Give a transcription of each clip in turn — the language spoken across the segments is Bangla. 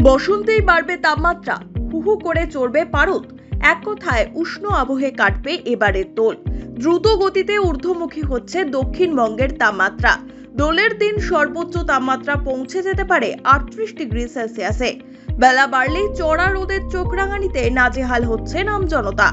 বসন্তেই বাড়বে তাপমাত্রা, হুহু করে চড়বে পারদ। এক কথায় উষ্ণ আবহে কাটবে এবারের দোল। দ্রুত গতিতে ঊর্ধ্বমুখী হচ্ছে দক্ষিণবঙ্গের তাপমাত্রা। দোলের দিন সর্বোচ্চ তাপমাত্রা পৌঁছে যেতে পারে 38 ডিগ্রি সেলসিয়াসে। বেলা বাড়লেই চড়া রোদের চোখ রাঙানিতে নাজেহাল হচ্ছে আমজনতা।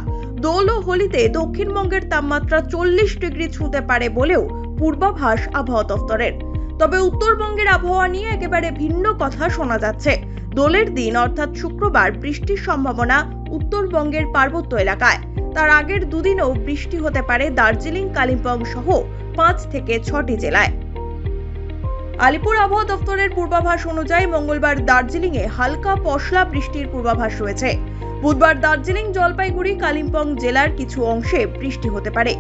দোল ও হোলিতে দক্ষিণবঙ্গের তাপমাত্রা 40 ডিগ্রি ছুঁতে পারে বলেও পূর্বাভাস আবহাওয়া দফতরের। তবে উত্তরবঙ্গের আবহাওয়া নিয়ে একেবারে ভিন্ন কথা শোনা যাচ্ছে। দোলের দিন অর্থাৎ শুক্রবার বৃষ্টির সম্ভাবনা উত্তরবঙ্গের পার্বত্য এলাকায়। তার আগের দুদিনও বৃষ্টি হতে পারে দার্জিলিং, কালিম্পং সহ 5 থেকে 6টি জেলায়। আলিপুর আবহাওয়া দফতরের পূর্বাভাস অনুযায়ী মঙ্গলবার দার্জিলিংয়ে হালকা পশলা বৃষ্টির পূর্বাভাস রয়েছে। বুধবার দার্জিলিং, জলপাইগুড়ি, কালিম্পং জেলার কিছু অংশে বৃষ্টি হতে পারে।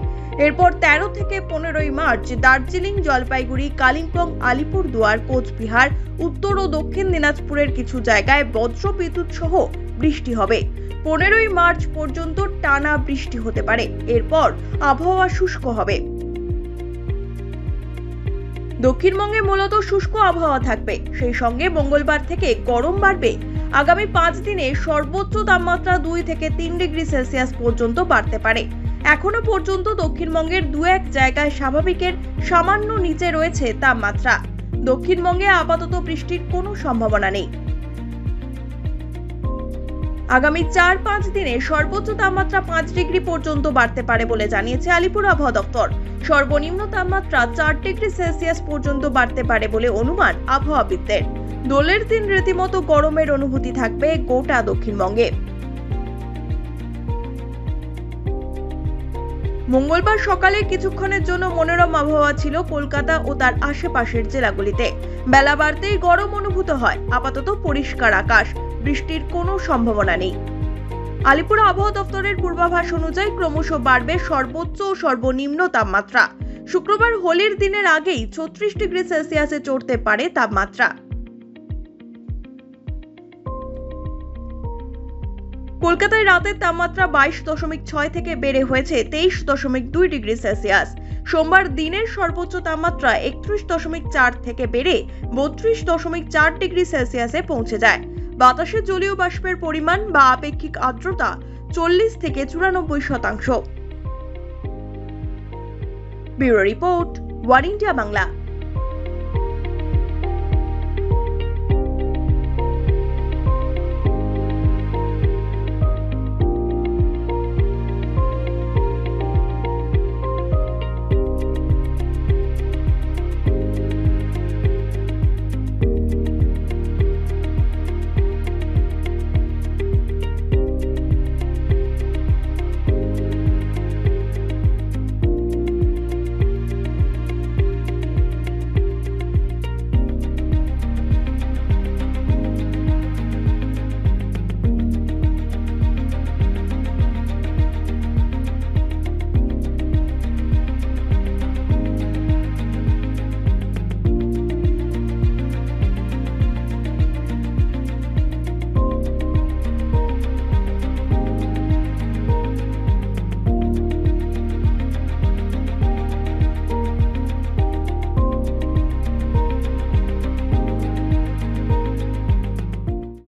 এরপর 13 থেকে 15 মার্চ দার্জিলিং, জলপাইগুড়ি, কালিম্পং, আলিপুরদুয়ার, কোচবিহার, উত্তর ও দক্ষিণ দিনাজপুরের কিছু জায়গায় বজ্রবিদ্যুৎ সহ বৃষ্টি হবে। 15 মার্চ পর্যন্ত টানা বৃষ্টি হতে পারে। এরপর আবহাওয়া শুষ্ক হবে। দক্ষিণবঙ্গে মূলত শুষ্ক আবহাওয়া থাকবে। সেই সঙ্গে মঙ্গলবার থেকে গরম বাড়বে। আগামী 5 দিনে সর্বোচ্চ তাপমাত্রা 2 থেকে 3 ডিগ্রি সেলসিয়াস পর্যন্ত বাড়তে পারে। এখনো পর্যন্ত দক্ষিণবঙ্গের 2-1 জায়গায় স্বাভাবিকের সামান্য নিচে রয়েছে তাপমাত্রা। দক্ষিণবঙ্গে আপাতত বৃষ্টির কোনো সম্ভাবনা নেই। আগামী 4-5 দিনে সর্বোচ্চ তাপমাত্রা 5 ডিগ্রি পর্যন্ত বাড়তে পারে বলে জানিয়েছে আলিপুর আবহাওয়া দফতর। সর্বনিম্ন তাপমাত্রা 4 ডিগ্রি সেলসিয়াস পর্যন্ত বাড়তে পারে বলে অনুমান আবহাওয়াবিদদের। দোলের দিন রীতিমতো গরমের অনুভূতি থাকবে গোটা দক্ষিণবঙ্গে। মঙ্গলবার সকালে কিছুক্ষণের জন্য মনোরম আবহাওয়া ছিল কলকাতা ও তার আশেপাশের জেলাগুলিতে। বেলা বাড়তেই গরম অনুভূত হয়। আপাতত পরিষ্কার আকাশ, বৃষ্টির কোনো সম্ভাবনা নেই। আলিপুর আবহাওয়া দফতরের পূর্বাভাস অনুযায়ী ক্রমশ বাড়বে সর্বোচ্চ ও সর্বনিম্ন তাপমাত্রা। শুক্রবার হোলির দিনের আগেই 36 ডিগ্রি সেলসিয়াসে চড়তে পারে তাপমাত্রা। কলকাতায় রাতের তাপমাত্রা 22.6 থেকে বেড়ে হয়েছে 23.2 ডিগ্রি সেলসিয়াস। সোমবার দিনের সর্বোচ্চ তাপমাত্রা 31.4 থেকে বেড়ে 32.4 ডিগ্রি সেলসিয়াসে পৌঁছে যায়। বাতাসে জলীয় বাষ্পের পরিমাণ বা আপেক্ষিক আর্দ্রতা 40 থেকে 94%। Bureau report, one India Bangla.